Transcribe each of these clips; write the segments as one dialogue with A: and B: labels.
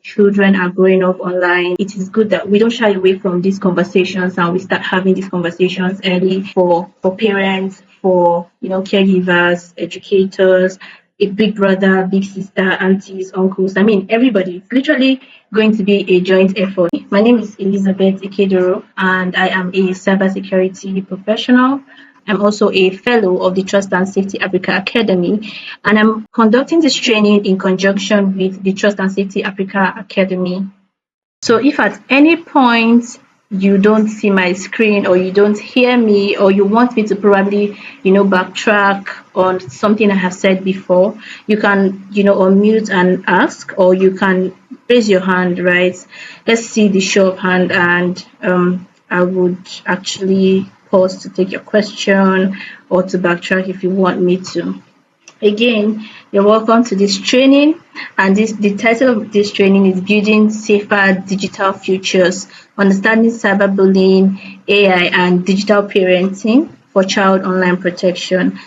A: children are growing up online, it is good that we don't shy away from these conversations and we start having these conversations early for parents, for caregivers, educators, a big brother, big sister, aunties, uncles. I mean, everybody. It's literally going to be a joint effort. My name is Elizabeth Ikedoro, and I am a cybersecurity professional. I'm also a fellow of the Trust and Safety Africa Academy, and I'm conducting this training in conjunction with the Trust and Safety Africa Academy. So if at any point you don't see my screen or you don't hear me or you want me to probably backtrack on something I have said before, you can unmute and ask, or you can raise your hand, right? Let's see the show of hand, and I would actually pause to take your question or to backtrack if you want me to. Again, you're welcome to this training, and the title of this training is Building Safer Digital Futures, Understanding Cyberbullying, AI, and Digital Parenting for Child Online Protection.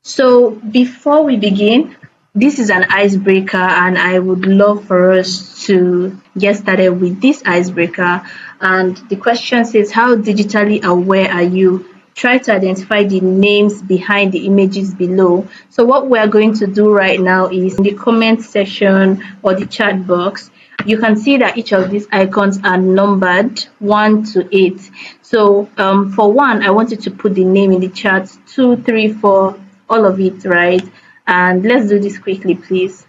A: So before we begin, this is an icebreaker, and I would love for us to get started with this icebreaker. And the question says, how digitally aware are you? Try to identify the names behind the images below. So what we're going to do right now is in the comment section or the chat box, you can see that each of these icons are numbered 1 to 8. So for 1, I wanted to put the name in the chat, 2, 3, 4, all of it, right? And let's do this quickly, please.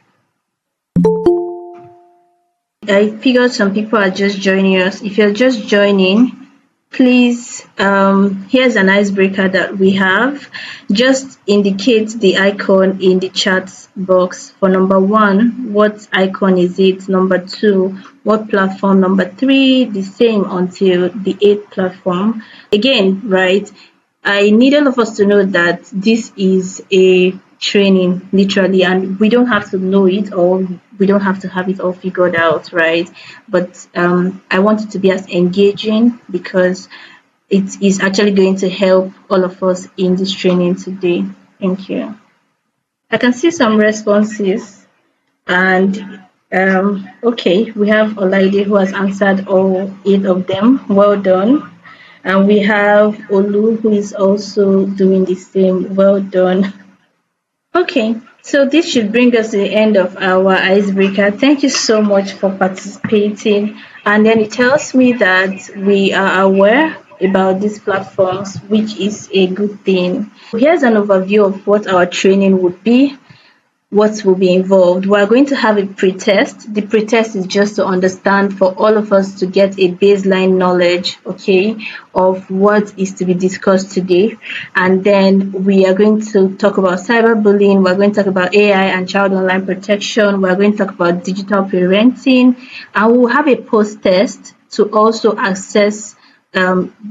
A: I figured some people are just joining us. If you're just joining, please, here's an icebreaker that we have. Just indicate the icon in the chat box. For number 1, what icon is it? Number 2, what platform? Number 3, the same until the 8th platform. Again, right, I need all of us to know that this is a training, literally, and we don't have to know it, or we don't have to have it all figured out, right? But I want it to be as engaging, because it is actually going to help all of us in this training today. Thank you. I can see some responses, and okay, we have Olaide who has answered all 8 of them. Well done. And we have Olu who is also doing the same. Well done. Okay, so this should bring us to the end of our icebreaker. Thank you so much for participating. And then it tells me that we are aware about these platforms, which is a good thing. Here's an overview of what our training would be. What will be involved. We're going to have a pretest. The pretest is just to understand, for all of us to get a baseline knowledge, okay, of what is to be discussed today. And then we are going to talk about cyberbullying. We're going to talk about AI and child online protection. We're going to talk about digital parenting, and we'll have a post test to also assess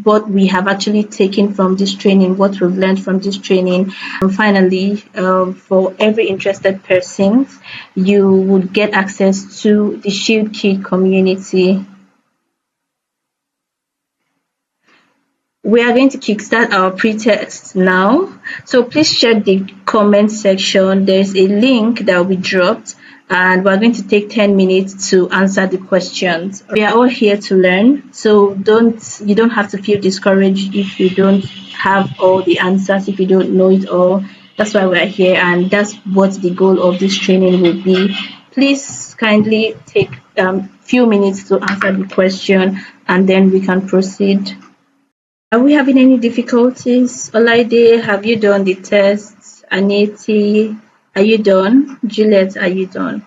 A: what we have actually taken from this training, what we've learned from this training. And finally, for every interested person, you would get access to the Shield Kit community. We are going to kickstart our pre-test now. So please check the comment section. There's a link that will be dropped, and we're going to take 10 minutes to answer the questions. We are all here to learn, so you don't have to feel discouraged if you don't have all the answers, if you don't know it all. That's why we're here, and that's what the goal of this training will be. Please kindly take a few minutes to answer the question, and then we can proceed. Are we having any difficulties? Olaide, have you done the tests? Aneti, are you done? Juliet, are you done?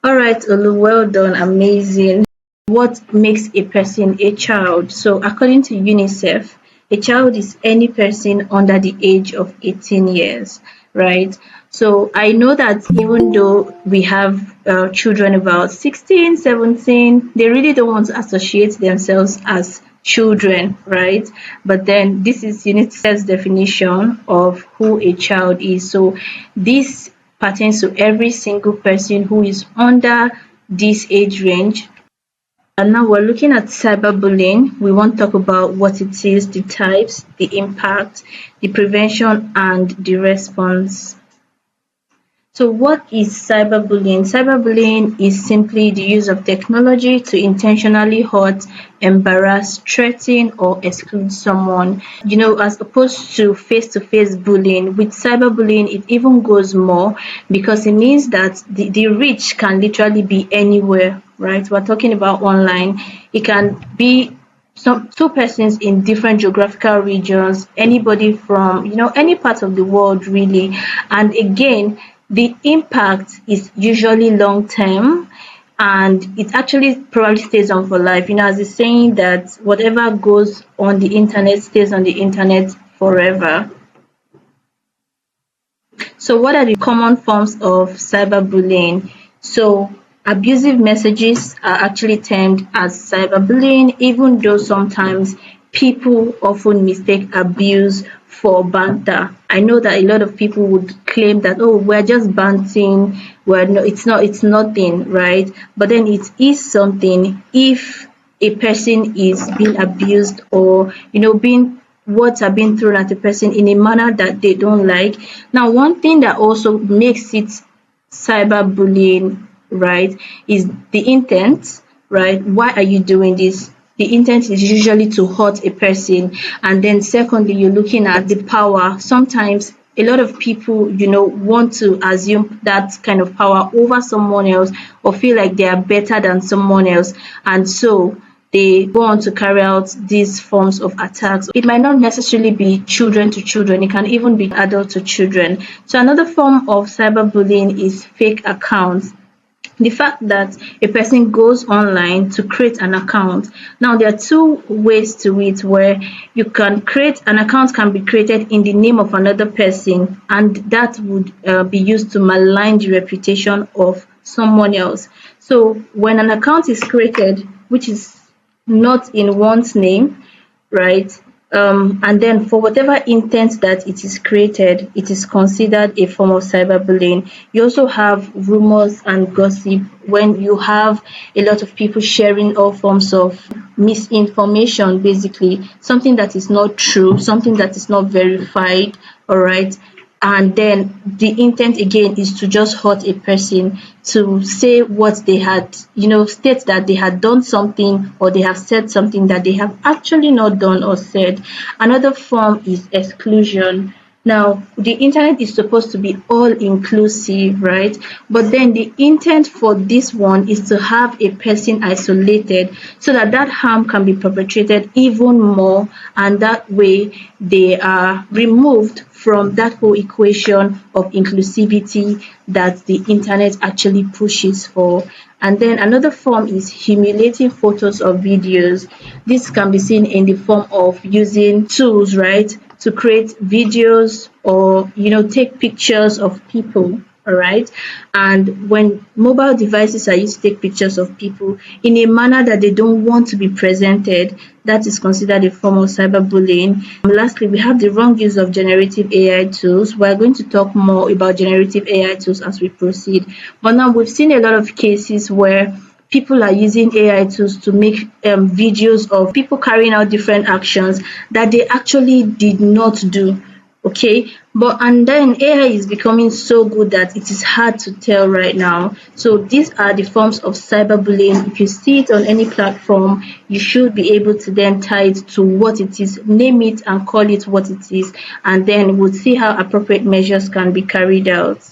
A: All right, Olu, well done, amazing. What makes a person a child? So according to UNICEF, a child is any person under the age of 18 years, right? So I know that even though we have children about 16, 17, they really don't want to associate themselves as children, right? But then this is UNICEF's definition of who a child is. So this pertains to every single person who is under this age range. And now we're looking at cyberbullying. We want to talk about what it is, the types, the impact, the prevention, and the response. So what is cyberbullying? Cyberbullying is simply the use of technology to intentionally hurt, embarrass, threaten, or exclude someone. As opposed to face-to-face bullying, with cyberbullying, it even goes more because it means that the reach can literally be anywhere, right? We're talking about online. It can be some two persons in different geographical regions, anybody from any part of the world really. And again, the impact is usually long term, and it actually probably stays on for life. As the saying that whatever goes on the internet stays on the internet forever. So what are the common forms of cyberbullying? So abusive messages are actually termed as cyberbullying, even though sometimes people often mistake abuse for banter. I know that a lot of people would claim that, oh, we're just banting, well, no, it's nothing, right? But then it is something if a person is being abused, or being words are being thrown at a person in a manner that they don't like. Now, one thing that also makes it cyberbullying, right, is the intent, right? Why are you doing this? The intent is usually to hurt a person. And then secondly, you're looking at the power. Sometimes a lot of people, want to assume that kind of power over someone else, or feel like they are better than someone else. And so they go on to carry out these forms of attacks. It might not necessarily be children to children, it can even be adult to children. So another form of cyberbullying is fake accounts. The fact that a person goes online to create an account. Now, there are two ways to it, where you can create an account, can be created in the name of another person, and that would be used to malign the reputation of someone else. So when an account is created, which is not in one's name, right? And then for whatever intent that it is created, it is considered a form of cyberbullying. You also have rumors and gossip, when you have a lot of people sharing all forms of misinformation, basically something that is not true, something that is not verified, all right? And then the intent again is to just hurt a person, to say what they had, state that they had done something, or they have said something that they have actually not done or said. Another form is exclusion. Now, the internet is supposed to be all inclusive, right? But then the intent for this one is to have a person isolated, so that that harm can be perpetrated even more, and that way they are removed from that whole equation of inclusivity that the internet actually pushes for. And then another form is humiliating photos or videos. This can be seen in the form of using tools, right, to create videos, or take pictures of people, all right? And when mobile devices are used to take pictures of people in a manner that they don't want to be presented, that is considered a form of cyberbullying. Lastly, we have the wrong use of generative AI tools. We're going to talk more about generative AI tools as we proceed. But now we've seen a lot of cases where people are using AI tools to make videos of people carrying out different actions that they actually did not do. Okay, and then AI is becoming so good that it is hard to tell right now. So these are the forms of cyberbullying. If you see it on any platform, you should be able to then tie it to what it is, name it and call it what it is, and then we'll see how appropriate measures can be carried out.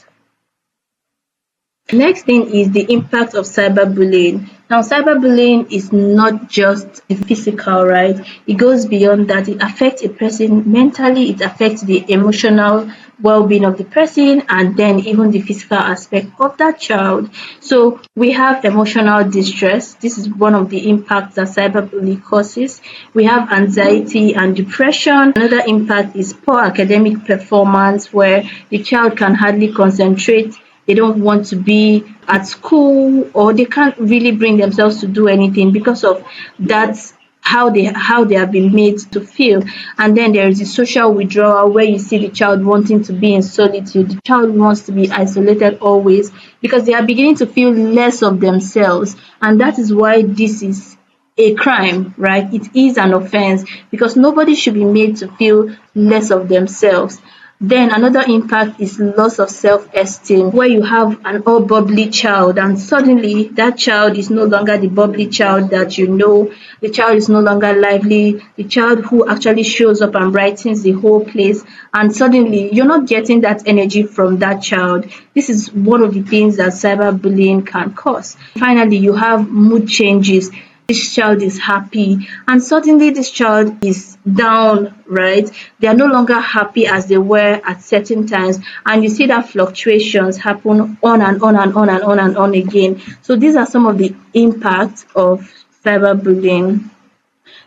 A: Next thing is the impact of cyberbullying. Now, cyberbullying is not just the physical, right? It goes beyond that. It affects a person mentally, it affects the emotional well-being of the person, and then even the physical aspect of that child. So we have emotional distress. This is one of the impacts that cyberbullying causes. We have anxiety and depression. Another impact is poor academic performance, where the child can hardly concentrate, they don't want to be at school, or they can't really bring themselves to do anything because of that's how they have been made to feel. And then there is the social withdrawal, where you see the child wanting to be in solitude. The child wants to be isolated always, because they are beginning to feel less of themselves, and that is why this is a crime, right? It is an offense because nobody should be made to feel less of themselves. Then another impact is loss of self-esteem, where you have an all bubbly child and suddenly that child is no longer the bubbly child that you know. The child is no longer lively, the child who actually shows up and brightens the whole place, and suddenly you're not getting that energy from that child. This is one of the things that cyberbullying can cause. Finally, you have mood changes. This child is happy and suddenly this child is down, right? They are no longer happy as they were at certain times, and you see that fluctuations happen on and on and on and on and on again. So these are some of the impacts of cyberbullying.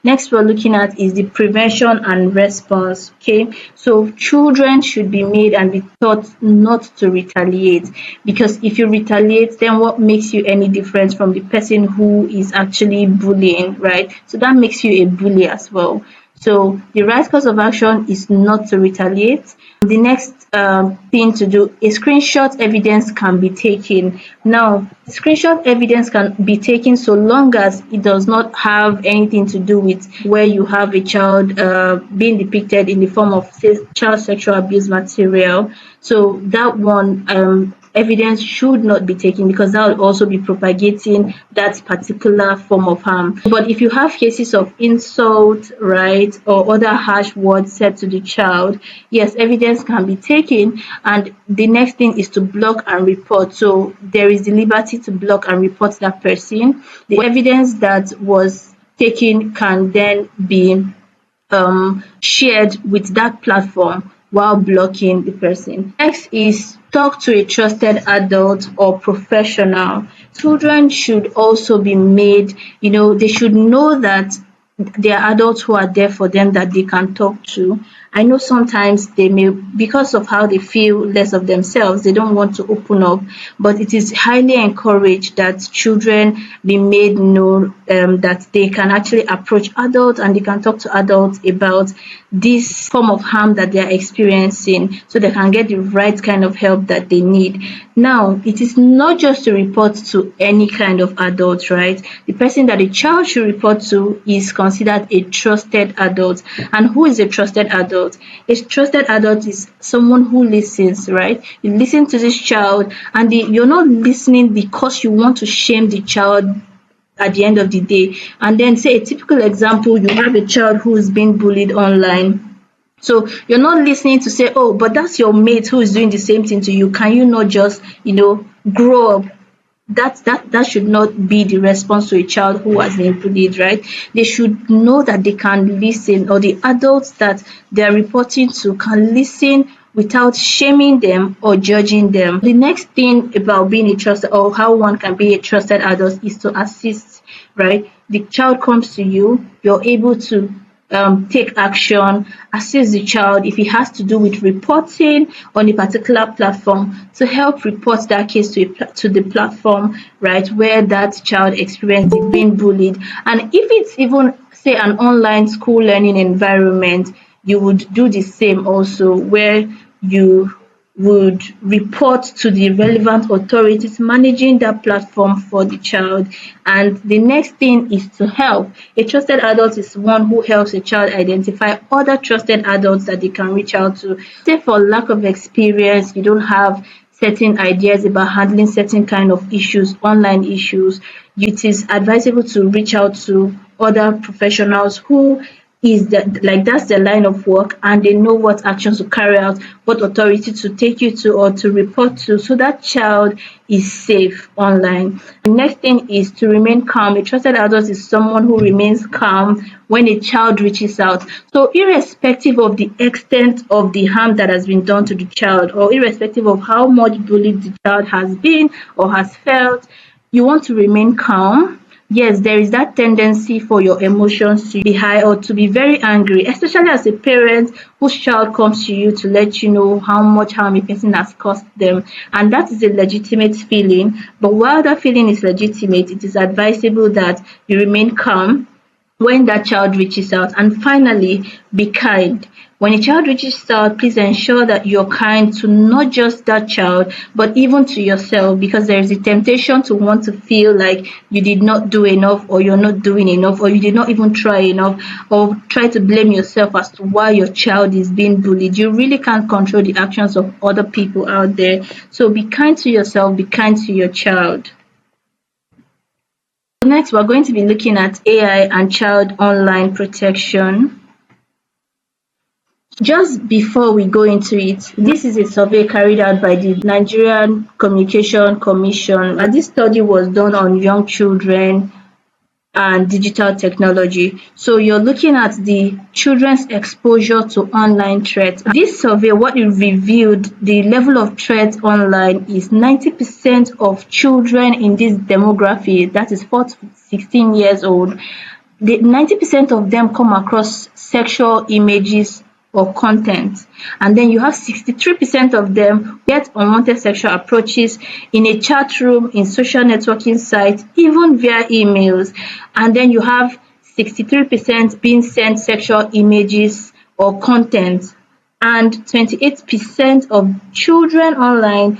A: Next we're looking at is the prevention and response. Okay, so children should be made and be taught not to retaliate, because if you retaliate, then what makes you any different from the person who is actually bullying, right? So that makes you a bully as well. So the right course of action is not to retaliate. The next thing to do, a screenshot evidence can be taken. Now, screenshot evidence can be taken so long as it does not have anything to do with where you have a child being depicted in the form of child sexual abuse material. So that one evidence should not be taken because that will also be propagating that particular form of harm. But if you have cases of insult, right, or other harsh words said to the child, yes, evidence can be taken, and the next thing is to block and report. So there is the liberty to block and report that person. The evidence that was taken can then be shared with that platform while blocking the person. Next is talk to a trusted adult or professional. Children should also be made, they should know that there are adults who are there for them that they can talk to. I know sometimes they may, because of how they feel less of themselves, they don't want to open up, but it is highly encouraged that children be made know that they can actually approach adults and they can talk to adults about this form of harm that they are experiencing so they can get the right kind of help that they need. Now, it is not just to report to any kind of adult, right? The person that the child should report to is considered a trusted adult. And who is a trusted adult? A trusted adult is someone who listens, right? You listen to this child and you're not listening because you want to shame the child at the end of the day. And then say a typical example, you have a child who is being bullied online. So you're not listening to say, oh, but that's your mate who is doing the same thing to you. Can you not just, grow up? That should not be the response to a child who has been bullied, right? They should know that they can listen, or the adults that they're reporting to can listen without shaming them or judging them. The next thing about being a trusted, or how one can be a trusted adult, is to assist, right? The child comes to you, you're able to take action, assist the child if it has to do with reporting on a particular platform, to help report that case to the platform, right, where that child experienced being bullied. And if it's even, say, an online school learning environment, you would do the same also, where you would report to the relevant authorities managing that platform for the child. And the next thing is to help. A trusted adult is one who helps a child identify other trusted adults that they can reach out to. Say for lack of experience, you don't have certain ideas about handling certain kind of issues, online issues, it is advisable to reach out to other professionals who is that, like, that's their line of work and they know what actions to carry out, what authority to take you to or to report to, so that child is safe online. The next thing is to remain calm. A trusted adult is someone who remains calm when a child reaches out. So irrespective of the extent of the harm that has been done to the child, or irrespective of how much bullied the child has been or has felt, you want to remain calm. Yes, there is that tendency for your emotions to be high or to be very angry, especially as a parent whose child comes to you to let you know how much harm a person has caused them. And that is a legitimate feeling. But while that feeling is legitimate, it is advisable that you remain calm. when that child reaches out. And finally, be kind. When a child reaches out, please ensure that you're kind to not just that child, but even to yourself, because there is a temptation to want to feel like you did not do enough, or you're not doing enough, or you did not even try enough, or try to blame yourself as to why your child is being bullied. You really can't control the actions of other people out there. So be kind to yourself, be kind to your child. Next, we're going to be looking at AI and child online protection. Just before we go into it, this is a survey carried out by the Nigerian Communication Commission. And this study was done on young children and digital technology. So you're looking at the children's exposure to online threats. This survey, what it revealed, the level of threat online is 90% of children in this demography, that is 4 to 16 years old, 90% of them come across sexual images or content. And then you have 63% of them get unwanted sexual approaches in a chat room, in social networking sites, even via emails. And then you have 63% being sent sexual images or content. And 28% of children online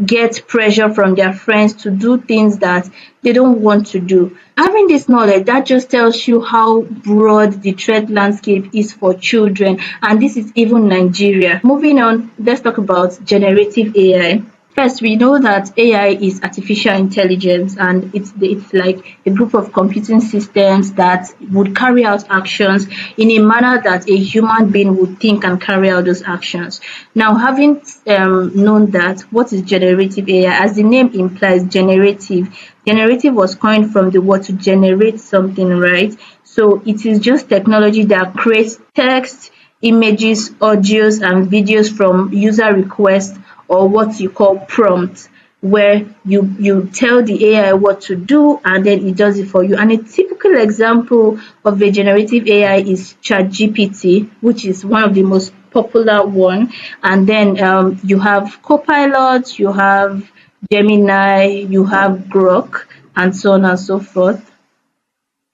A: get pressure from their friends to do things that they don't want to do. Having this knowledge, that just tells you how broad the threat landscape is for children, and this is even Nigeria. Moving on, let's talk about generative AI. First, we know that AI is artificial intelligence, and it's like a group of computing systems that would carry out actions in a manner that a human being would think and carry out those actions. Now, having known that, what is generative AI? As the name implies, generative was coined from the word to generate something, right? So it is just technology that creates text, images, audios, and videos from user requests, or what you call prompt, where you tell the AI what to do and then it does it for you. And a typical example of a generative AI is ChatGPT, which is one of the most popular one. And then you have Copilot, you have Gemini, you have Grok, and so on and so forth.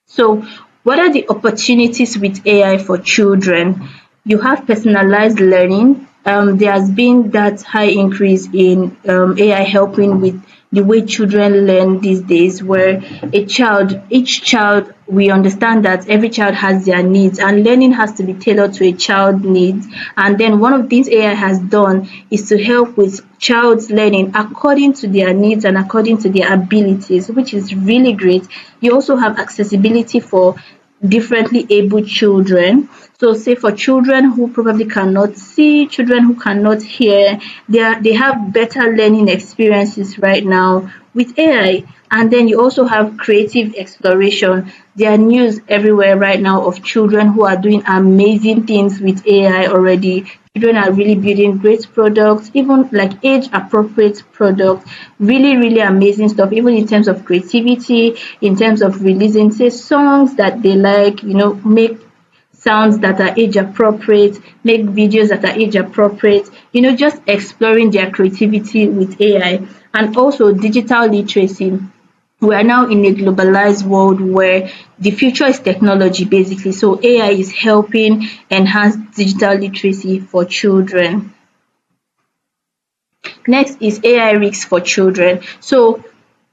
A: So what are the opportunities with AI for children? You have personalized learning. There has been that high increase in AI helping with the way children learn these days, where each child, we understand that every child has their needs, and learning has to be tailored to a child's needs. And then one of the things AI has done is to help with child's learning according to their needs and according to their abilities, which is really great. You also have accessibility for differently abled children. So say for children who probably cannot see, children who cannot hear, they have better learning experiences right now with AI. And then you also have creative exploration. There are news everywhere right now of children who are doing amazing things with AI already. Children are really building great products, even like age appropriate products, really, really amazing stuff, even in terms of creativity, in terms of releasing, say, songs that they like, make sounds that are age appropriate, make videos that are age appropriate, just exploring their creativity with AI. And also digital literacy. We are now in a globalized world where the future is technology, basically. So AI is helping enhance digital literacy for children. Next is AI risks for children. So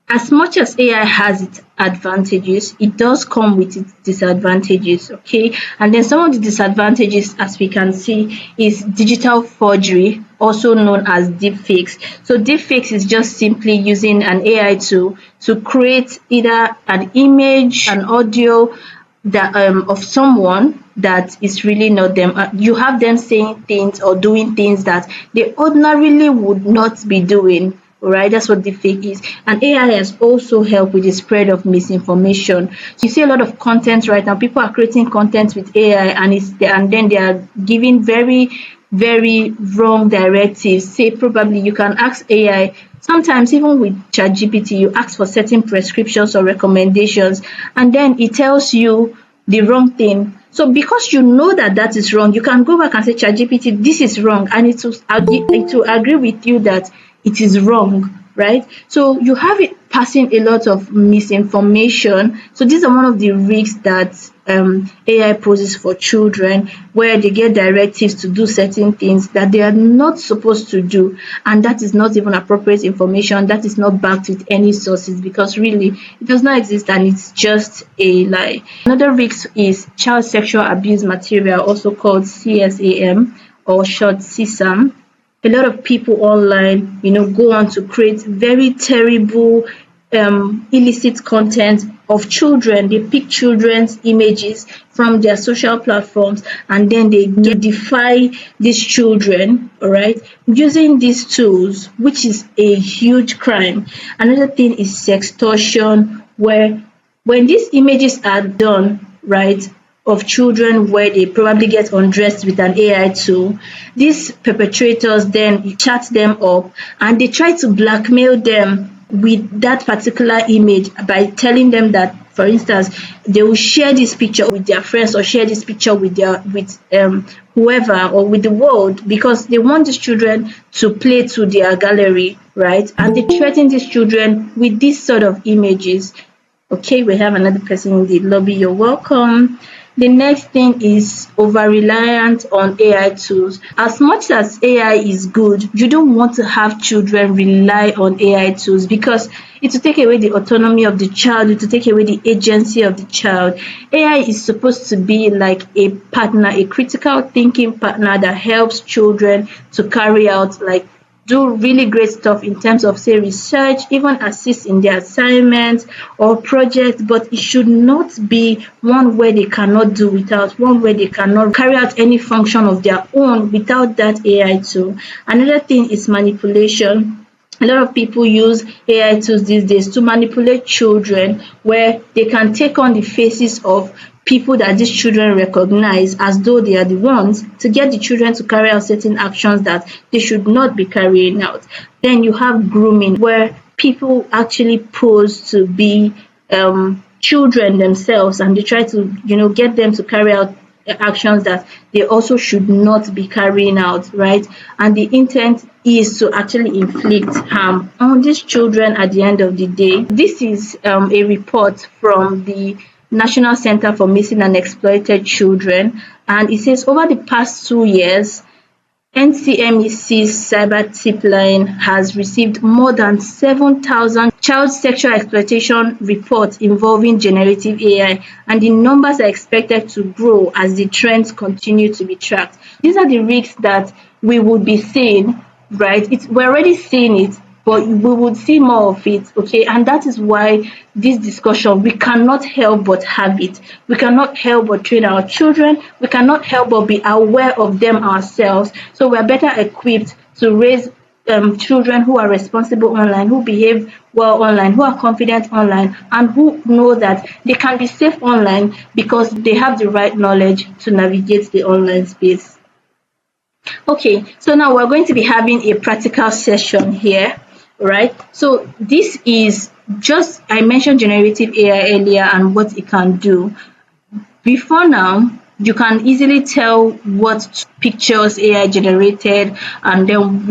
A: as much as AI has its advantages, it does come with its disadvantages, okay? And then some of the disadvantages, as we can see, is digital forgery, also known as deepfakes. So deepfakes is just simply using an AI to create either an image, an audio that of someone that is really not them. You have them saying things or doing things that they ordinarily would not be doing. Right, that's what the fake is. And AI has also helped with the spread of misinformation. So you see a lot of content right now. People are creating content with AI, and then they are giving very, very wrong directives. Say probably you can ask AI. Sometimes even with ChatGPT, you ask for certain prescriptions or recommendations, and then it tells you the wrong thing. So because you know that that is wrong, you can go back and say, ChatGPT, this is wrong, and it will agree with you that it is wrong, right? So you have it passing a lot of misinformation. So these are one of the risks that AI poses for children, where they get directives to do certain things that they are not supposed to do, and that is not even appropriate information. That is not backed with any sources, because really it does not exist and it's just a lie. Another risk is child sexual abuse material, also called CSAM or short CSAM. A lot of people online, go on to create very terrible, illicit content of children. They pick children's images from their social platforms, and then they defy these children, all right, using these tools, which is a huge crime. Another thing is sextortion, where when these images are done, right, of children where they probably get undressed with an AI tool, these perpetrators then chat them up and they try to blackmail them with that particular image by telling them that, for instance, they will share this picture with their friends or share this picture with whoever or with the world, because they want these children to play to their gallery, right? And they threaten these children with this sort of images. Okay, we have another person in the lobby. You're welcome. The next thing is over-reliance on AI tools. As much as AI is good, you don't want to have children rely on AI tools, because it will take away the autonomy of the child, it will take away the agency of the child. AI is supposed to be like a partner, a critical thinking partner that helps children to carry out, like, do really great stuff in terms of, say, research, even assist in their assignments or projects, but it should not be one where they cannot do without, one where they cannot carry out any function of their own without that AI tool. Another thing is manipulation. A lot of people use AI tools these days to manipulate children, where they can take on the faces of people that these children recognize as though they are the ones, to get the children to carry out certain actions that they should not be carrying out. Then you have grooming, where people actually pose to be children themselves, and they try to, get them to carry out actions that they also should not be carrying out, right? And the intent is to actually inflict harm on these children at the end of the day. This is a report from the National Center for Missing and Exploited Children, and it says over the past 2 years, NCMEC's cyber tip line has received more than 7,000 child sexual exploitation reports involving generative AI, and the numbers are expected to grow as the trends continue to be tracked. These are the risks that we would be seeing, right? We're already seeing it, but we would see more of it, okay? And that is why this discussion, we cannot help but have it. We cannot help but train our children. We cannot help but be aware of them ourselves. So we're better equipped to raise children who are responsible online, who behave well online, who are confident online, and who know that they can be safe online because they have the right knowledge to navigate the online space. Okay, so now we're going to be having a practical session here. Right, so this is just, I mentioned generative AI earlier and what it can do. Before now, you can easily tell what pictures AI generated and then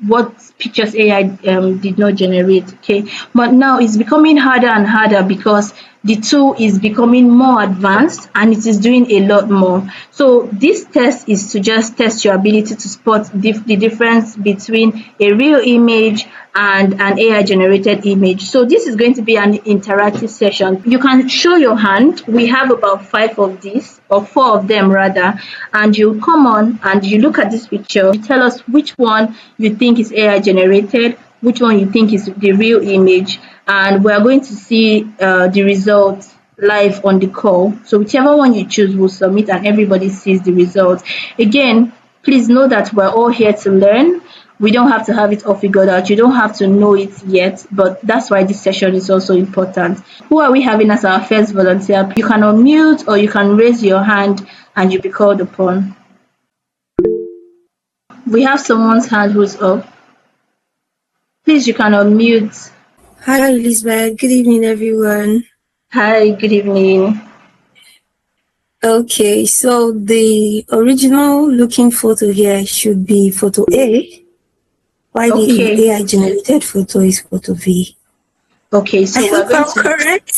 A: what pictures AI did not generate. Okay, but now it's becoming harder and harder because the tool is becoming more advanced and it is doing a lot more. So this test is to just test your ability to spot the difference between a real image and an AI generated image. So this is going to be an interactive session. You can show your hand. We have about 5 of these, or 4 of them rather, and you come on and you look at this picture. You tell us which one you think is AI generated, which one you think is the real image, and we're going to see the results live on the call. So whichever one you choose will submit and everybody sees the results. Again, please know that we're all here to learn. We don't have to have it all figured out. You don't have to know it yet, but that's why this session is also important. Who are we having as our first volunteer? You can unmute or you can raise your hand and you'll be called upon. We have someone's hand who's up. Please, you can unmute.
B: Hi, Elizabeth. Good evening, everyone.
A: Hi, good evening.
B: Okay, so the original looking photo here should be photo A, while the AI generated photo is photo V.
A: Okay,
B: I
A: so we're
B: hope
A: going
B: I'm
A: to
B: correct.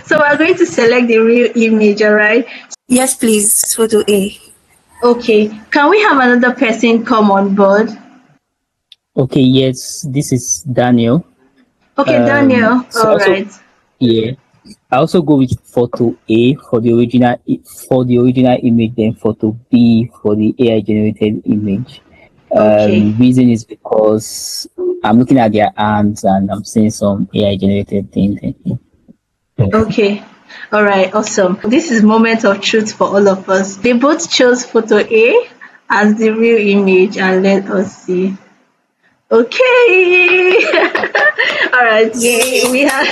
A: so we're going to select the real image, all right?
B: Yes, please. Photo A.
A: Okay, can we have another person come on board?
C: Okay, yes, this is Daniel.
A: Okay, Daniel,
C: So
A: all
C: also,
A: right.
C: yeah, I also go with photo A for the original image, then photo B for the AI generated image.
A: Okay,
C: Reason is because I'm looking at their hands and I'm seeing some AI generated things.
A: okay. All right, awesome. This is moment of truth for all of us. They both chose photo A as the real image, and let us see. Okay. All right, yay. We have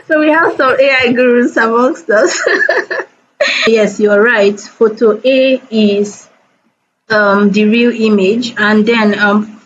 A: so we have some AI gurus amongst us. Yes, you are right. Photo A is the real image, and then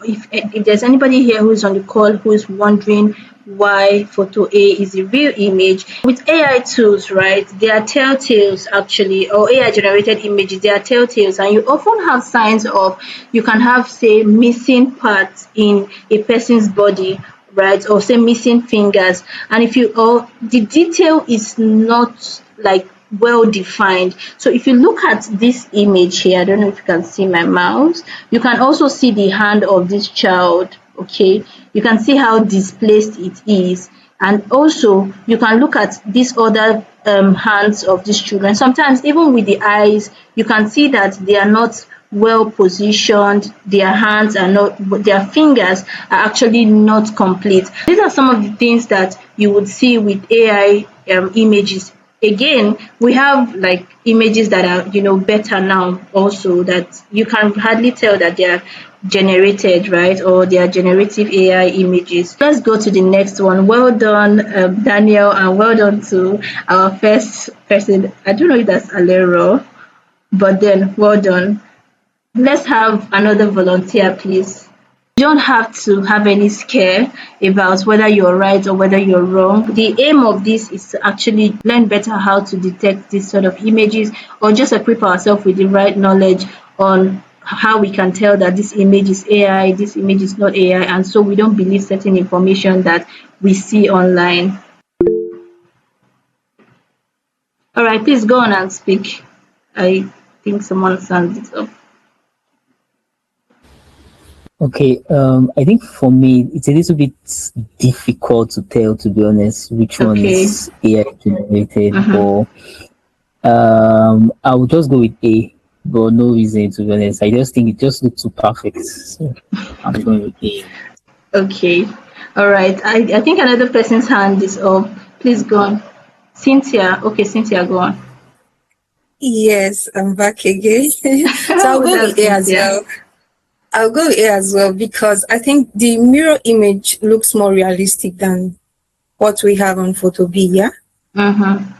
A: if there's anybody here who's on the call who is wondering why photo A is the real image, with AI tools, right, they are telltales actually, or AI generated images, they are telltales, and you often have signs of, you can have, say, missing parts in a person's body, right, or say missing fingers, and if you, or the detail is not like well defined. So if you look at this image here, I don't know if you can see my mouse, you can also see the hand of this child. Okay, you can see how displaced it is, and also you can look at these other hands of these children. Sometimes even with the eyes, you can see that they are not well positioned, their hands are not, their fingers are actually not complete. These are some of the things that you would see with AI images. Again, we have like images that are, better now also, that you can hardly tell that they are generated, right, or they are generative AI images. Let's go to the next one. Well done, Daniel, and well done to our first person. I don't know if that's Alero, but then well done. Let's have another volunteer, please. You don't have to have any scare about whether you're right or whether you're wrong. The aim of this is to actually learn better how to detect this sort of images, or just equip ourselves with the right knowledge on how we can tell that this image is AI, this image is not AI, and so we don't believe certain information that we see online. All right, please go on and speak. I think someone sent it up.
C: Okay, I think for me it's a little bit difficult to tell, to be honest, which one
A: Okay.
C: is AI generated,
A: Mm-hmm.
C: or I would just go with A, but no reason, to be honest. I just think it just looks too perfect. So I'm going with A.
A: Okay. All right. I think another person's hand is up. Please go on. Cynthia. Okay, Cynthia, go on.
B: Yes, I'm back again. So I'll
A: Well
B: go
A: done,
B: with A as
A: Cynthia.
B: well. I'll go with A as well because I think the mirror image looks more realistic than what we have on photo B, yeah?
A: Mm-hmm.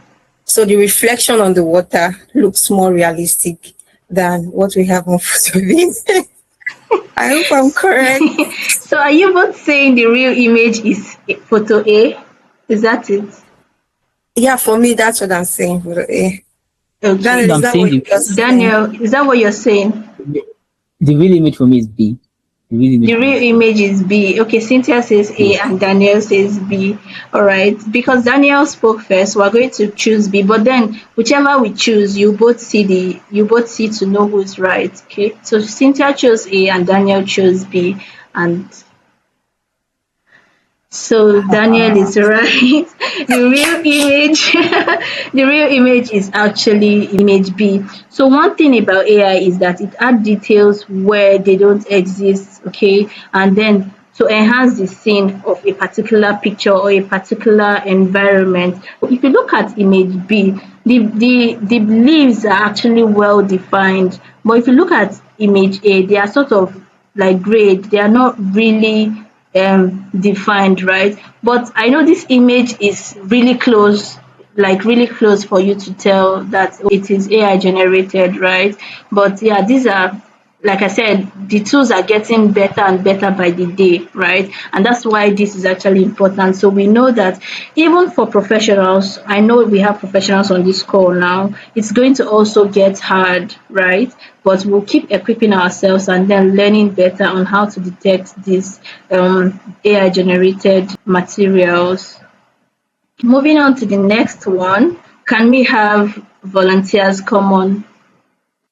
B: So the reflection on the water looks more realistic than what we have on photo B. I hope I'm correct.
A: So are you both saying the real image is photo A? Is that it?
B: Yeah, for me, that's what I'm saying. Photo A. Daniel,
A: Okay.
C: No,
B: is
C: I'm
B: that
C: saying
B: what you're saying?
A: Daniel, is that what you're saying?
C: the real image for me is B. The real image
A: The
C: for me
A: real
C: is B.
A: image is B. Okay, Cynthia says A
C: Yes.
A: and Daniel says B. All right. Because Daniel spoke first, we're going to choose B. But then whichever we choose, you both see to know who's right. Okay. So Cynthia chose A and Daniel chose B. And so Daniel is right. The real image, the real image is actually image B. So one thing about AI is that it adds details where they don't exist, okay? And then to enhance the scene of a particular picture or a particular environment. If you look at image B, the leaves are actually well defined. But if you look at image A, they are sort of like grayed. They are not really defined, right? But I know this image is really close, like really close for you to tell that it is AI generated, right? But yeah, these are like I said, the tools are getting better and better by the day, right? And that's why this is actually important. So we know that even for professionals, I know we have professionals on this call now, it's going to also get hard, right? But we'll keep equipping ourselves and then learning better on how to detect these AI generated materials. Moving on to the next one, can we have volunteers come on?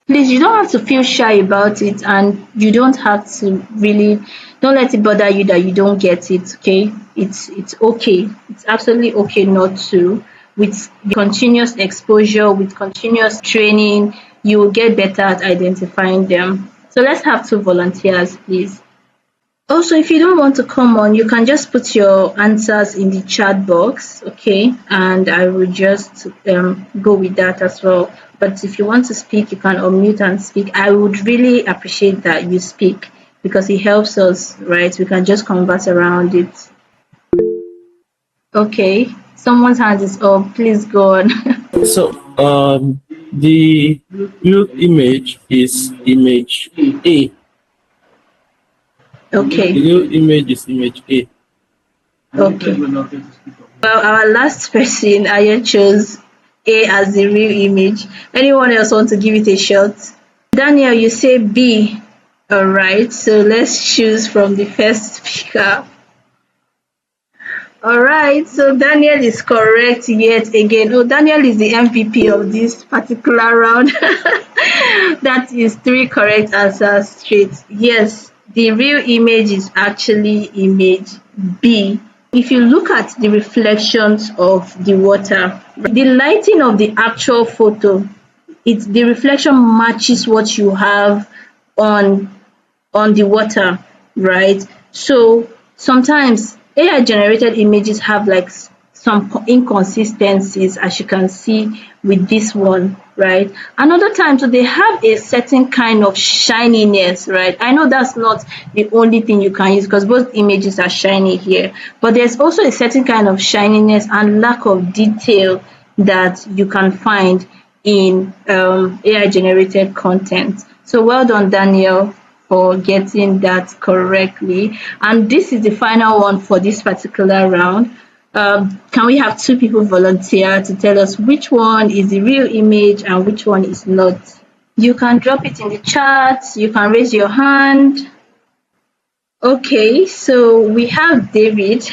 A: Please, you don't have to feel shy about it, and you don't have to really, don't let it bother you that you don't get it, okay? It's okay. It's absolutely okay not to. With continuous exposure, with continuous training, you will get better at identifying them. So let's have two volunteers, please. Also, if you don't want to come on, you can just put your answers in the chat box, okay? And I will just go with that as well. But if you want to speak, you can unmute and speak. I would really appreciate that you speak because it helps us, right? We can just converse around it. Okay, someone's hand is up. Please go on.
D: So the real image is image A.
A: Okay,
D: The real image is image A.
A: okay. Well, our last person, Aya, chose A as the real image. Anyone else want to give it a shot? Daniel, you say B. All right, so let's choose from the first speaker. All right, so Daniel is correct yet again. Oh, Daniel is the MVP of this particular round. That is three correct answers straight. Yes, the real image is actually image B. If you look at the reflections of the water, the lighting of the actual photo, the reflection matches what you have on the water, right? So sometimes AI generated images have like some inconsistencies, as you can see with this one, right? Another time, so they have a certain kind of shininess, right? I know that's not the only thing you can use because both images are shiny here, but there's also a certain kind of shininess and lack of detail that you can find in AI generated content. So well done, Daniel, for getting that correctly. And this is the final one for this particular round. Can we have two people volunteer to tell us which one is the real image and which one is not? You can drop it in the chat, you can raise your hand. Okay, so we have David,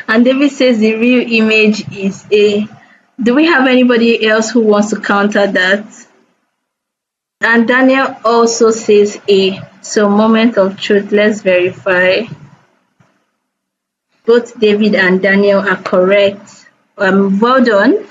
A: and David says the real image is A. Do we have anybody else who wants to counter that? And Daniel also says A. So moment of truth, let's verify. Both David and Daniel are correct. Well done.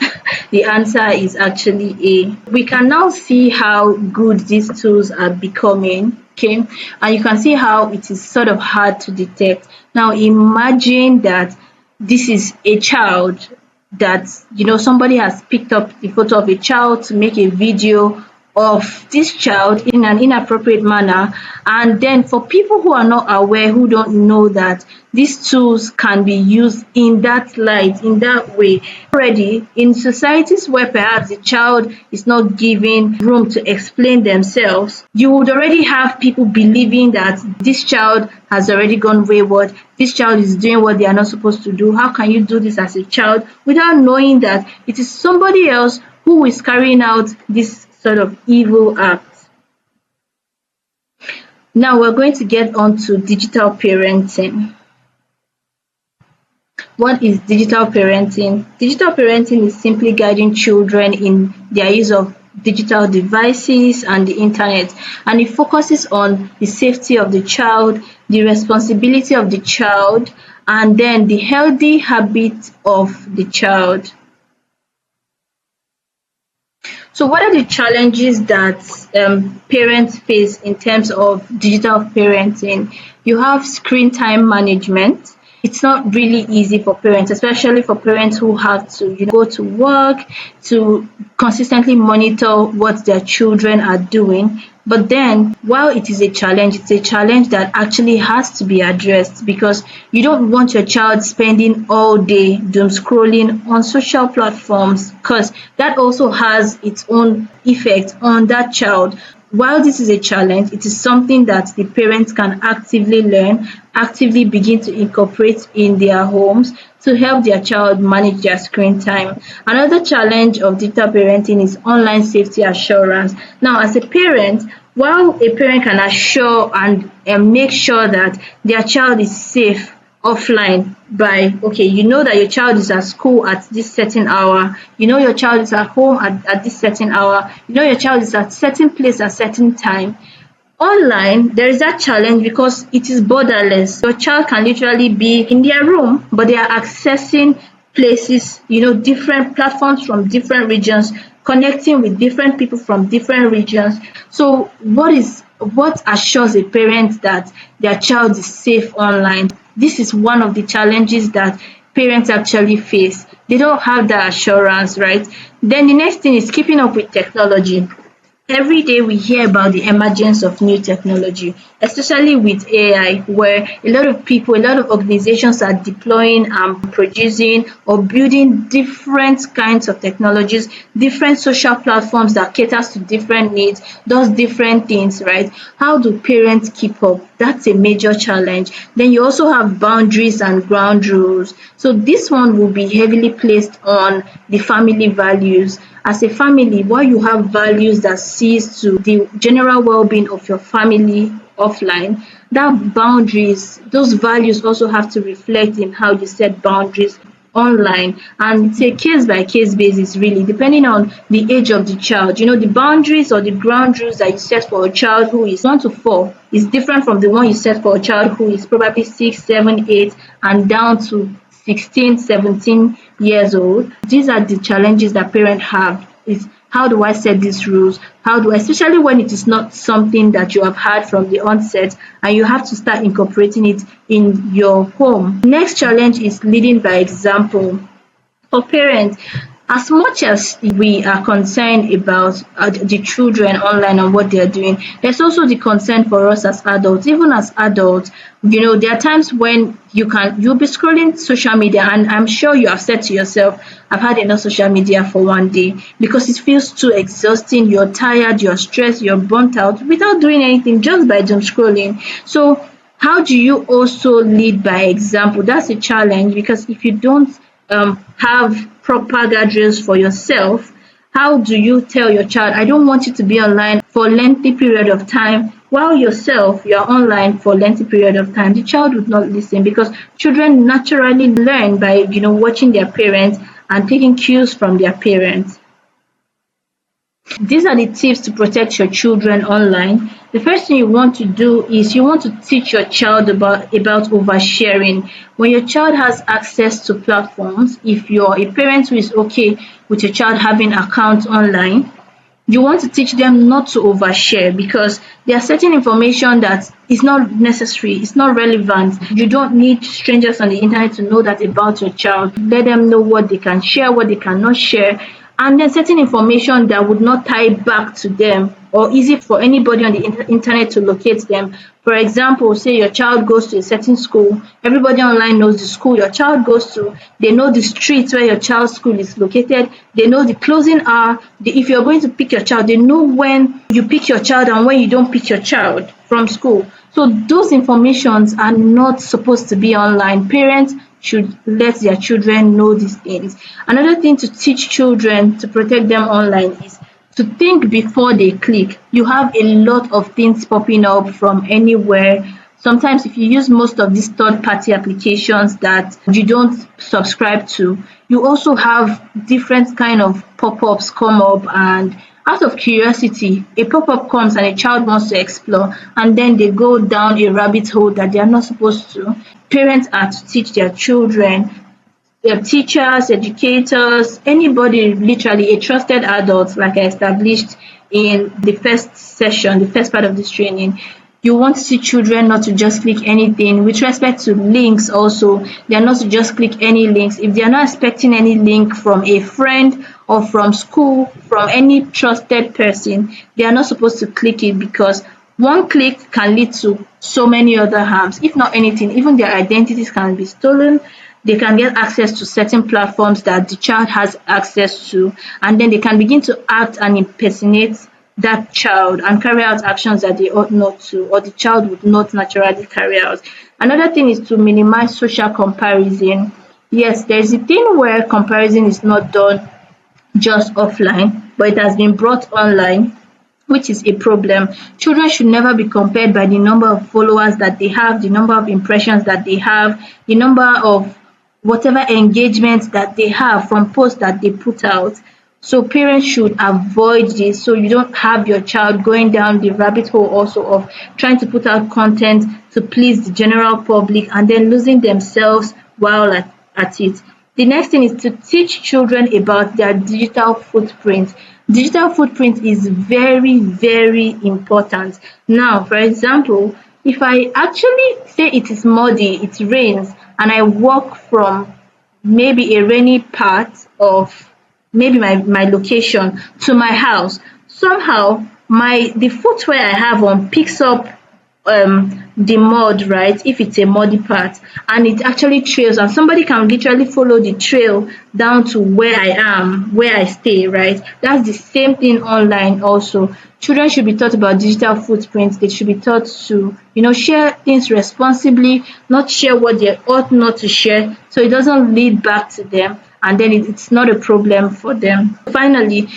A: The answer is actually A. We can now see how good these tools are becoming. Okay, and you can see how it is sort of hard to detect. Now imagine that this is a child that somebody has picked up the photo of a child to make a video of this child in an inappropriate manner, and then for people who are not aware, who don't know that these tools can be used in that light, in that way, already in societies where perhaps the child is not given room to explain themselves, you would already have people believing that this child has already gone wayward, this child is doing what they are not supposed to do. How can you do this as a child without knowing that it is somebody else who is carrying out this sort of evil act? Now we're going to get on to digital parenting. What is digital parenting? Digital parenting is simply guiding children in their use of digital devices and the internet, and it focuses on the safety of the child, the responsibility of the child, and then the healthy habits of the child. So what are the challenges that parents face in terms of digital parenting? You have screen time management. It's not really easy for parents, especially for parents who have to go to work to consistently monitor what their children are doing. But then, while it is a challenge, it's a challenge that actually has to be addressed because you don't want your child spending all day doom scrolling on social platforms, because that also has its own effect on that child. while this is a challenge, it is something that the parents can actively learn, actively begin to incorporate in their homes to help their child manage their screen time. Another challenge of digital parenting is online safety assurance. Now, as a parent, while a parent can assure and make sure that their child is safe offline by, okay, you know that your child is at school at this certain hour, you know your child is at home at this certain hour, you know your child is at certain place at certain time. Online, there is that challenge because it is borderless. Your child can literally be in their room, but they are accessing places, different platforms from different regions, connecting with different people from different regions. So what assures a parent that their child is safe online? This is one of the challenges that parents actually face. They don't have that assurance, right? Then the next thing is keeping up with technology. Every day we hear about the emergence of new technology, especially with AI, where a lot of people, a lot of organizations are deploying and producing or building different kinds of technologies, different social platforms that caters to different needs, does different things, right? How do parents keep up? That's a major challenge. Then you also have boundaries and ground rules. So this one will be heavily placed on the family values. As a family, while you have values that sees to the general well-being of your family offline, that boundaries, those values also have to reflect in how you set boundaries online. And it's a case by case basis, really, depending on the age of the child. The boundaries or the ground rules that you set for a child who is 1 to 4 is different from the one you set for a child who is probably 6, 7, 8 and down to 16, 17 years old. These are the challenges that parents have. Is how do I set these rules? How do I, especially when it is not something that you have had from the onset and you have to start incorporating it in your home. Next challenge is leading by example. For parents, as much as we are concerned about the children online and what they are doing, there's also the concern for us as adults. Even as adults, there are times when you'll be scrolling social media, and I'm sure you have said to yourself, I've had enough social media for one day, because it feels too exhausting. You're tired, you're stressed, you're burnt out without doing anything, just by doom scrolling. So how do you also lead by example? That's a challenge, because if you don't have proper guardrails for yourself, how do you tell your child, I don't want you to be online for a lengthy period of time, while yourself you're online for a lengthy period of time? The child would not listen, because children naturally learn by watching their parents and taking cues from their parents. These are the tips to protect your children online. The first thing you want to do is you want to teach your child about oversharing. When your child has access to platforms, if you're a parent who is okay with your child having accounts online, you want to teach them not to overshare, because there are certain information that is not necessary, it's not relevant. You don't need strangers on the internet to know that about your child. Let them know what they can share, what they cannot share, and then certain information that would not tie back to them or easy for anybody on the internet to locate them. For example, say your child goes to a certain school, everybody online knows the school your child goes to, they know the street where your child's school is located, they know the closing hour, if you're going to pick your child, they know when you pick your child and when you don't pick your child from school. So those informations are not supposed to be online. Parents should let their children know these things. Another thing to teach children to protect them online is to think before they click. You have a lot of things popping up from anywhere. Sometimes if you use most of these third-party applications that you don't subscribe to, you also have different kind of pop-ups come up, and out of curiosity, a pop-up comes and a child wants to explore, and then they go down a rabbit hole that they are not supposed to. Parents are to teach their children, their teachers, educators, anybody, literally a trusted adult, like I established in the first session, the first part of this training. You want to teach children not to just click anything. With respect to links also, they are not to just click any links. If they are not expecting any link from a friend or from school, from any trusted person, they are not supposed to click it, because one click can lead to so many other harms. If not anything, even their identities can be stolen. They can get access to certain platforms that the child has access to, and then they can begin to act and impersonate that child and carry out actions that they ought not to, or the child would not naturally carry out. Another thing is to minimize social comparison. Yes, there's a thing where comparison is not done just offline, but it has been brought online, which is a problem. Children should never be compared by the number of followers that they have, the number of impressions that they have, the number of whatever engagement that they have from posts that they put out. So parents should avoid this, so you don't have your child going down the rabbit hole also of trying to put out content to please the general public and then losing themselves while at it. The next thing is to teach children about their digital footprint. Digital footprint is very, very important. Now, for example, if I actually say it is muddy, it rains, and I walk from maybe a rainy part of maybe my location to my house, somehow the footwear I have on picks up the mud, right? If it's a muddy part and it actually trails, and somebody can literally follow the trail down to where I am, where I stay, right? That's the same thing online also. Children should be taught about digital footprints. They should be taught to, share things responsibly, not share what they ought not to share, so it doesn't lead back to them and then it's not a problem for them. Finally,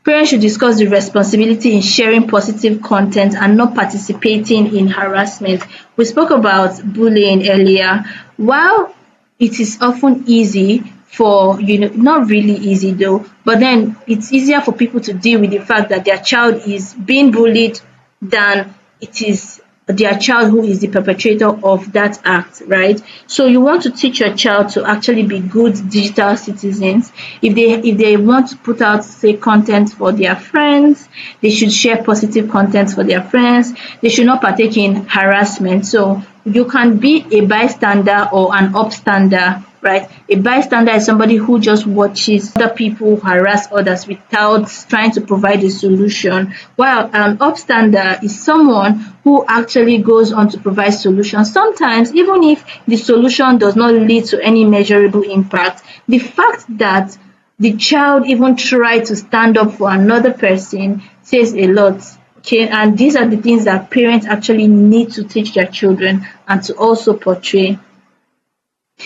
A: parents should discuss the responsibility in sharing positive content and not participating in harassment. We spoke about bullying earlier. While it is often easy for, not really easy though, but then it's easier for people to deal with the fact that their child is being bullied than it is their child who is the perpetrator of that act, right? So you want to teach your child to actually be good digital citizens. If they want to put out, say, content for their friends, they should share positive content for their friends. They should not partake in harassment. So you can be a bystander or an upstander, right? A bystander is somebody who just watches other people harass others without trying to provide a solution, while an upstander is someone who actually goes on to provide solutions. Sometimes, even if the solution does not lead to any measurable impact, the fact that the child even tried to stand up for another person says a lot. Okay, and these are the things that parents actually need to teach their children and to also portray.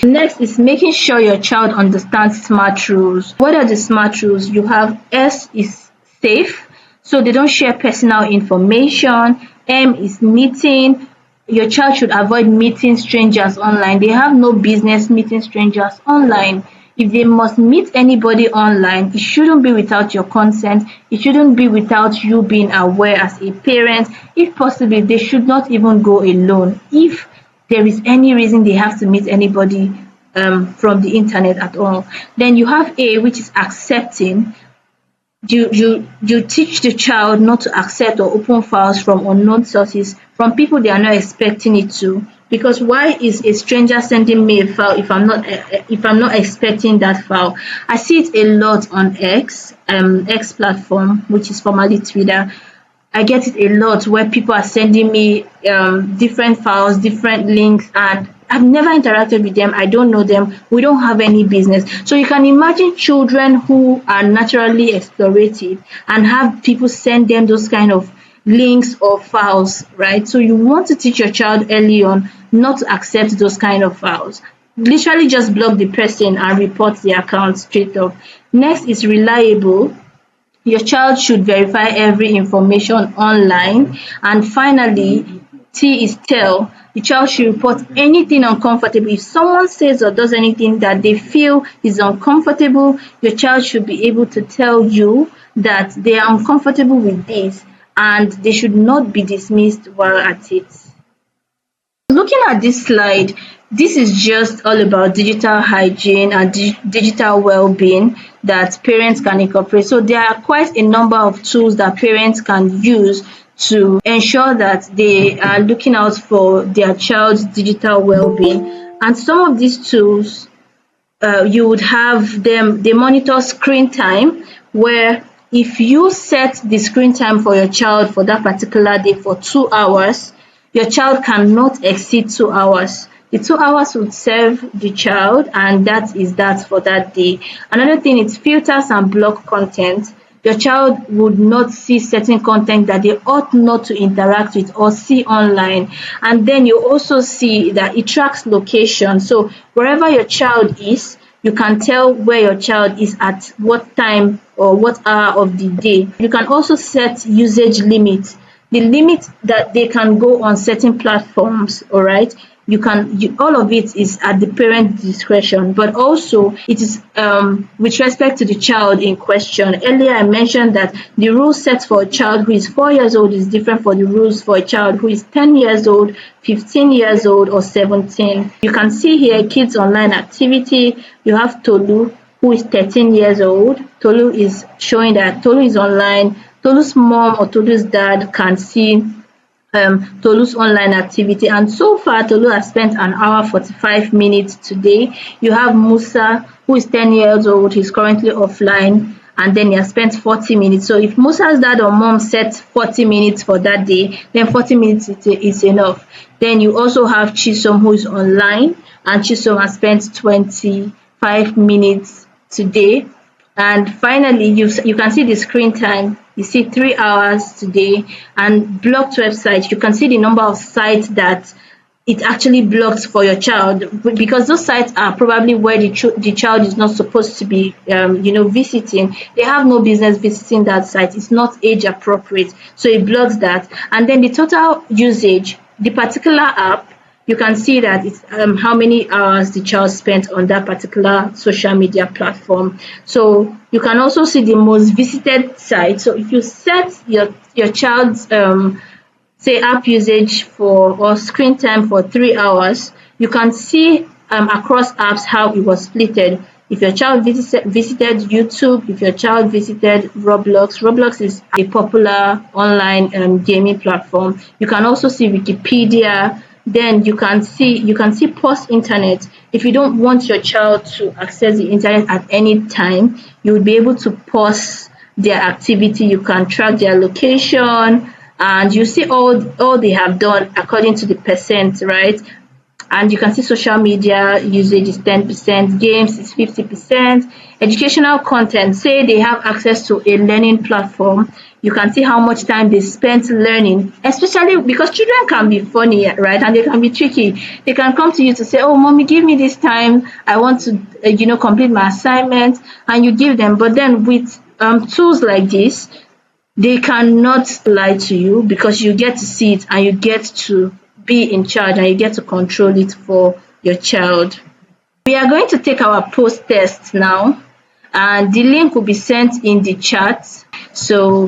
A: Next is making sure your child understands smart rules. What are the smart rules? You have S is safe, so they don't share personal information. M is meeting. Your child should avoid meeting strangers online. They have no business meeting strangers online. If they must meet anybody online, it shouldn't be without your consent. It shouldn't be without you being aware as a parent. If possible, they should not even go alone. If there is any reason they have to meet anybody from the internet at all. Then you have A, which is accepting. You teach the child not to accept or open files from unknown sources, from people they are not expecting it to. Because why is a stranger sending me a file if I'm not expecting that file? I see it a lot on X platform, which is formerly Twitter. I get it a lot where people are sending me different files, different links, and I've never interacted with them. I don't know them. We don't have any business. So you can imagine children who are naturally explorative and have people send them those kind of links or files, right? So you want to teach your child early on not to accept those kind of files. Literally just block the person and report the account straight up. Next is reliable. Your child should verify every information online. And finally, T is tell. The child should report anything uncomfortable. If someone says or does anything that they feel is uncomfortable, your child should be able to tell you that they are uncomfortable with this and they should not be dismissed while at it. Looking at this slide, this is just all about digital hygiene and digital well-being that parents can incorporate. So there are quite a number of tools that parents can use to ensure that they are looking out for their child's digital well-being. And some of these tools, you would have them, they monitor screen time, where if you set the screen time for your child for that particular day for 2 hours, your child cannot exceed 2 hours. The 2 hours would serve the child, and that is that for that day. Another thing is filters and block content. your child would not see certain content that they ought not to interact with or see online. And then you also see that it tracks location. So wherever your child is, you can tell where your child is at what time or what hour of the day. You can also set usage limits, the limit that they can go on certain platforms, all right? All of it is at the parent discretion, but also it is with respect to the child in question. Earlier I mentioned that the rules set for a child who is 4 years old is different for the rules for a child who is 10 years old, 15 years old, or 17. You can see here kids online activity. You have Tolu, who is 13 years old. Tolu is showing that Tolu is online. Tolu's mom or Tolu's dad can see Tolu's online activity, and so far Tolu has spent an hour 45 minutes today. You have Musa, who is 10 years old. He's currently offline, and then he has spent 40 minutes. So if Musa's dad or mom sets 40 minutes for that day, then 40 minutes is enough. Then you also have Chisom, who is online, and Chisom has spent 25 minutes today. And finally, you can see the screen time. You see 3 hours today, and blocked websites. You can see the number of sites that it actually blocks for your child, because those sites are probably where the child is not supposed to be, visiting. They have no business visiting that site. It's not age appropriate, so it blocks that. And then the total usage, the particular app, you can see that it's how many hours the child spent on that particular social media platform. So you can also see the most visited site. So if you set your child's say app usage or screen time for 3 hours, you can see across apps how it was splitted. If your child visited YouTube, if your child visited Roblox is a popular online gaming platform. You can also see Wikipedia. Then you can see pause internet. If you don't want your child to access the internet at any time, you will be able to pause their activity. You can track their location, and you see all they have done according to the percent, right? And you can see social media usage is 10%, games is 50%, educational content, say they have access to a learning platform, you can see how much time they spent learning, especially because children can be funny, right? And they can be tricky. They can come to you to say, oh, mommy, give me this time. I want to, complete my assignment. And you give them. But then with tools like this, they cannot lie to you, because you get to see it and you get to be in charge and you get to control it for your child. We are going to take our post test now, and the link will be sent in the chat. So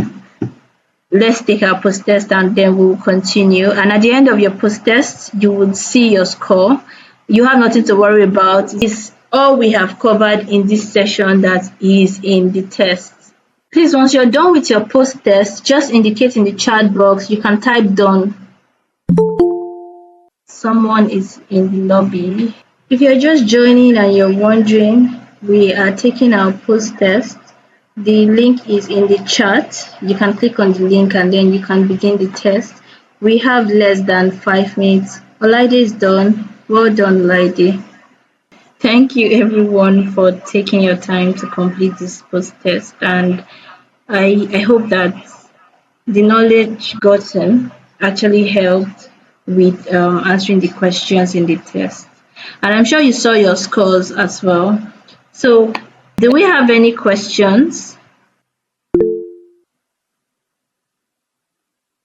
A: let's take our post test and then we'll continue. And at the end of your post test, you will see your score. You have nothing to worry about. It's all we have covered in this session that is in the test. Please, once you're done with your post test, just indicate in the chat box. You can type done. Someone is in the lobby. If you're just joining and you're wondering, we are taking our post test. The link is in the chat. You can click on the link and then you can begin the test. We have less than 5 minutes. Olaide is done. Well done, Olaide. Thank you everyone for taking your time to complete this post test, and I hope that the knowledge gotten actually helped with answering the questions in the test. And I'm sure you saw your scores as well. So, do we have any questions?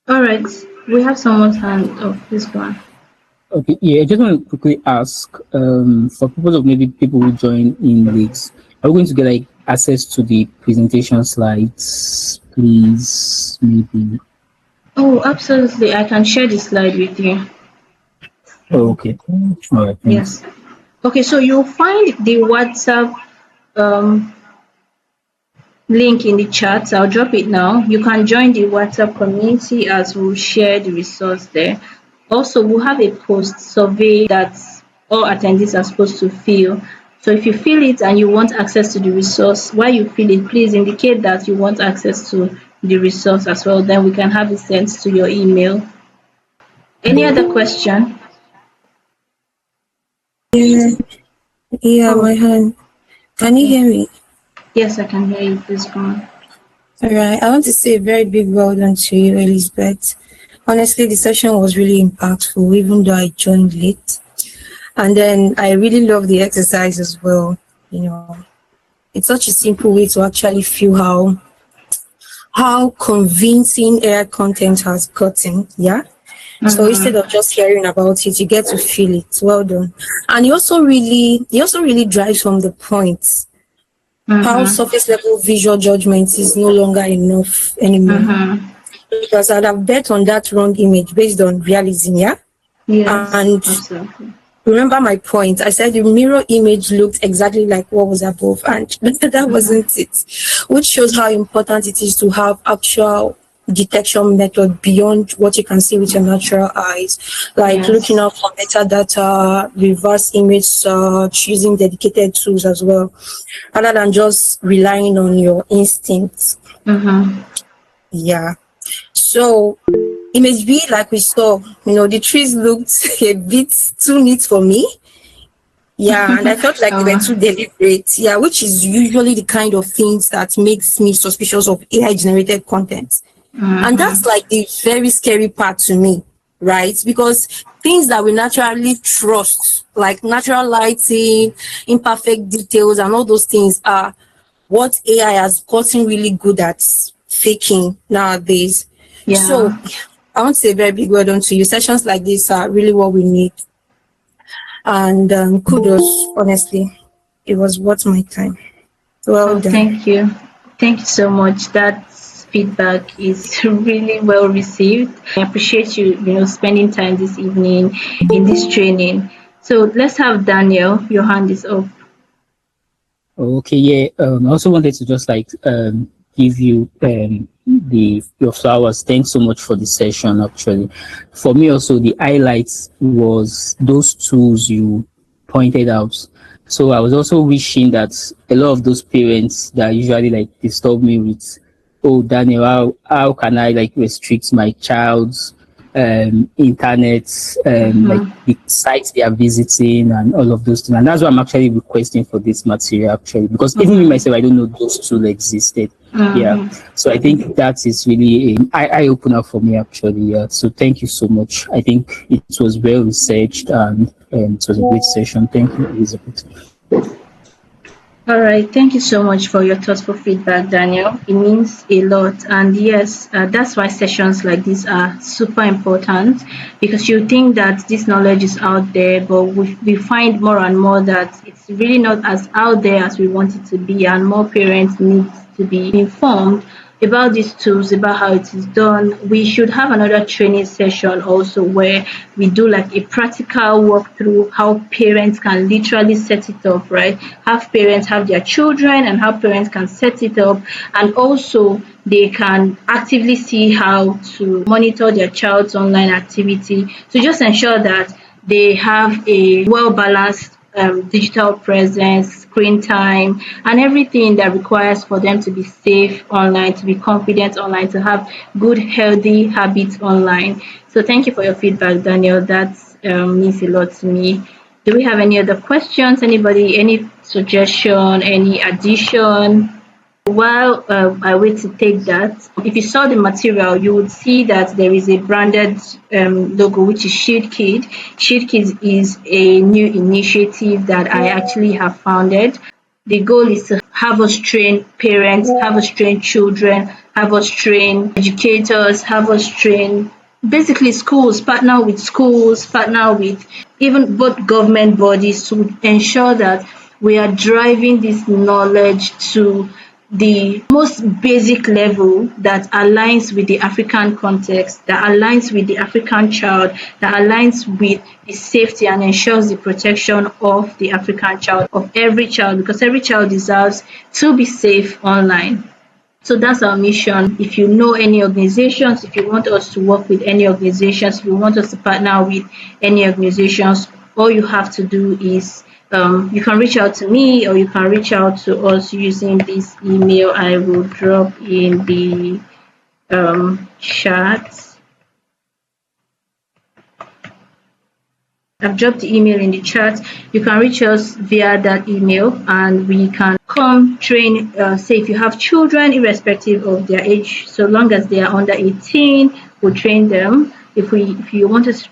A: All right, we have someone's hand up. Please go on.
C: Okay, yeah, I just want to quickly ask, for purpose of maybe people who join in this, are we going to get like access to the presentation slides, please? Maybe.
A: Oh, absolutely. I can share the slide with you.
C: Oh, okay. All right. Thanks.
A: Yes. Okay, so you'll find the WhatsApp link in the chat. I'll drop it now. You can join the WhatsApp community as we'll share the resource there. Also, we'll have a post survey that all attendees are supposed to fill. So if you fill it and you want access to the resource, while you fill it, please indicate that you want access to the resource as well. Then we can have it sent to your email. Any other question?
B: Yeah, my hand. Can you hear me?
A: Yes, I can hear you. Please go on.
B: All right. I want to say a very big well done to you, Elizabeth. Honestly, the session was really impactful, even though I joined late. And then I really love the exercise as well. You know, it's such a simple way to actually feel how convincing AI content has gotten. Yeah. So instead of just hearing about it, you get to feel it. Well done. And he also really drives home the point how surface level visual judgment is no longer enough anymore. Because I'd have bet on that wrong image based on realism, yeah?
A: Yes,
B: And
A: absolutely.
B: remember my point. I said the mirror image looked exactly like what was above, and that wasn't it. Which shows how important it is to have actual detection method beyond what you can see with your natural eyes, like looking
A: Yes.
B: out for metadata, reverse image search, using dedicated tools as well, rather than just relying on your instincts. Yeah. So image B, like we saw, the trees looked a bit too neat for me. Yeah, and I felt like they were too deliberate. Yeah, which is usually the kind of things that makes me suspicious of AI generated content. And that's like the very scary part to me, right? Because things that we naturally trust, like natural lighting, imperfect details, and all those things are what AI has gotten really good at faking nowadays. So
A: Yeah.
B: I want to say a very big well done to you. Sessions like this are really what we need. And kudos, honestly. It was worth my time. Well
A: Oh,
B: done.
A: thank you. Thank you so much. That feedback is really well received. I appreciate you spending time this evening in this training. So let's have Daniel. Your hand is up.
C: Okay, yeah. I also wanted to just like give you the your flowers. Thanks so much for the session. Actually, for me also the highlights was those tools you pointed out. So I was also wishing that a lot of those parents that usually like disturb me with, oh Daniel, how can I like restrict my child's internet, like the sites they are visiting and all of those things. And that's why I'm actually requesting for this material actually, because even me myself, I don't know those tools existed. Yeah. So I think that is really an eye opener for me actually. Yeah. So thank you so much. I think it was well researched and it was a great session. Thank you, Elizabeth.
A: All right. Thank you so much for your thoughtful feedback, Daniel. It means a lot. And yes, that's why sessions like this are super important because you think that this knowledge is out there, but we find more and more that it's really not as out there as we want it to be, and more parents need to be informed about these tools, about how it is done. We should have another training session also where we do like a practical walkthrough how parents can literally set it up, right? Have parents have their children and how parents can set it up, and also they can actively see how to monitor their child's online activity to just ensure that they have a well balanced digital presence, screen time, and everything that requires for them to be safe online, to be confident online, to have good, healthy habits online. So, thank you for your feedback, Daniel. That means a lot to me. Do we have any other questions? Anybody, any suggestion, any addition? While I wait to take that, if you saw the material, you would see that there is a branded logo, which is Shield Kid. Shield Kids is a new initiative that I actually have founded. The goal is to have us train parents, have us train children, have us train educators, have us train basically schools, partner with even both government bodies to ensure that we are driving this knowledge to the most basic level that aligns with the African context, that aligns with the African child, that aligns with the safety and ensures the protection of the African child, of every child, because every child deserves to be safe online. So that's our mission. If you know any organizations, if you want us to work with any organizations, if you want us to partner with any organizations, all you have to do is you can reach out to me or you can reach out to us using this email I will drop in the chat. I've dropped the email in the chat. You can reach us via that email and we can come train, say if you have children, irrespective of their age, so long as they are under 18, we'll train them. If you want us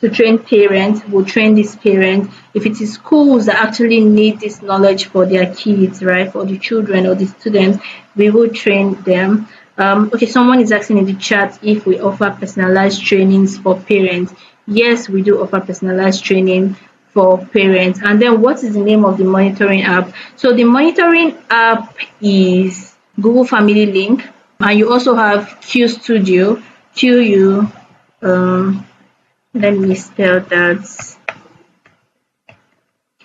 A: to train parents, we'll train these parents. If it is schools that actually need this knowledge for their kids, right, for the children or the students, we will train them. Okay, someone is asking in the chat if we offer personalized trainings for parents. Yes, we do offer personalized training for parents. And then what is the name of the monitoring app? So the monitoring app is Google Family Link, and you also have Q Studio, QU. Let me spell that.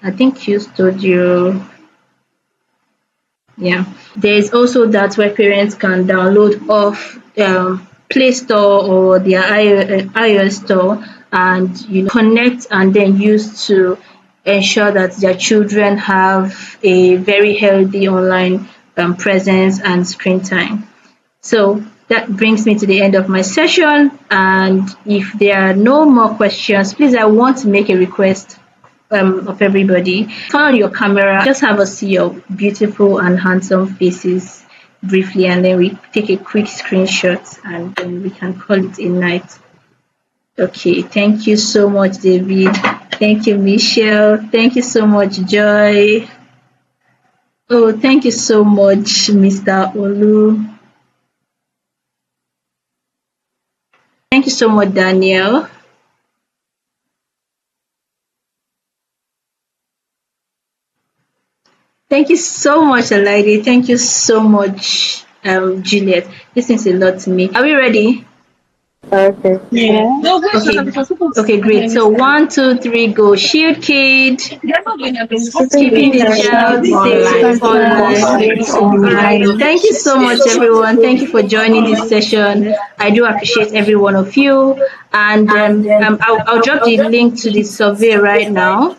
A: I think Q Studio. Yeah, there is also that where parents can download off Play Store or their iOS store, and connect and then use to ensure that their children have a very healthy online presence and screen time. So that brings me to the end of my session, and if there are no more questions, please, I want to make a request of everybody. Turn on your camera, just have us see your beautiful and handsome faces briefly, and then we take a quick screenshot and then we can call it a night. Okay, thank you so much, David. Thank you, Michelle. Thank you so much, Joy. Oh, thank you so much, Mr. Olu. Thank you so much, Daniel. Thank you so much, Alaide. Thank you so much, Juliet. This means a lot to me. Are we ready?
B: Okay.
A: Yeah. Okay, great. So 1, 2, 3, go. Shield Kid. Keeping the child safe online. Thank you so much, everyone. Thank you for joining this session. I do appreciate every one of you. And I'll drop the link to the survey right now.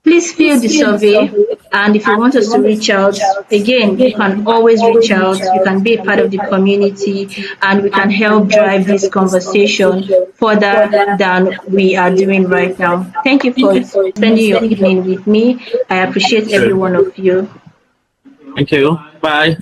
A: Please fill the survey, and if you want us to reach out, again, you can always reach out. You can be a part of the community, and we can help drive this conversation further than we are doing right now. Thank you for spending your evening with me. I appreciate every one of you.
D: Thank you. Bye.